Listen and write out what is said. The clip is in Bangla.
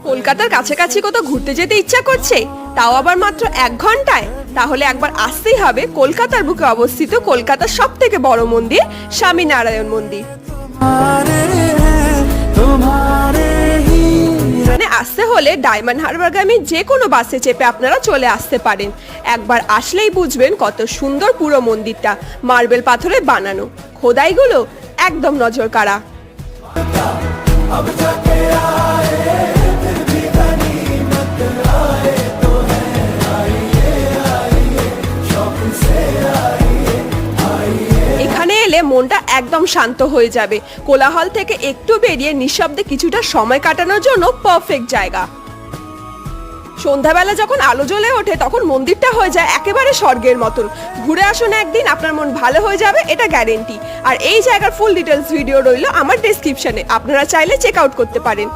কলকাতার কাছাকাছি কোথাও ঘুরতে যেতে ইচ্ছা করছে, তাও আবার মাত্র 1 ঘন্টায়? তাহলে একবার আসতেই হবে কলকাতার বুকে অবস্থিত কলকাতার সব থেকে বড় মন্দির স্বামীনারায়ণ মন্দির। এখানে আসতে হলে ডায়মন্ড হারবারগামী যে কোনো বাসে চেপে আপনারা চলে আসতে পারেন। একবার আসলেই বুঝবেন কত সুন্দর পুরো মন্দিরটা, মার্বেল পাথরে বানানো, খোদাইগুলো একদম নজর কাড়া। এখানে এলে মনটা একদম শান্ত হয়ে যাবে। কোলাহল থেকে একটু বেরিয়ে নিঃশব্দে কিছুটা সময় কাটানোর জন্য পারফেক্ট জায়গা। সন্ধ্যাবেলা যখন আলো জ্বলে ওঠে তখন মন্দিরটা হয়ে যায় একেবারে স্বর্গের মতন। ঘুরে আসুন একদিন, আপনার মন ভালো হয়ে যাবে, এটা গ্যারেন্টি। আর এই জায়গার ফুল ডিটেলস ভিডিও রইল আমার ডেসক্রিপশনে, আপনারা চাইলে চেক আউট করতে পারেন।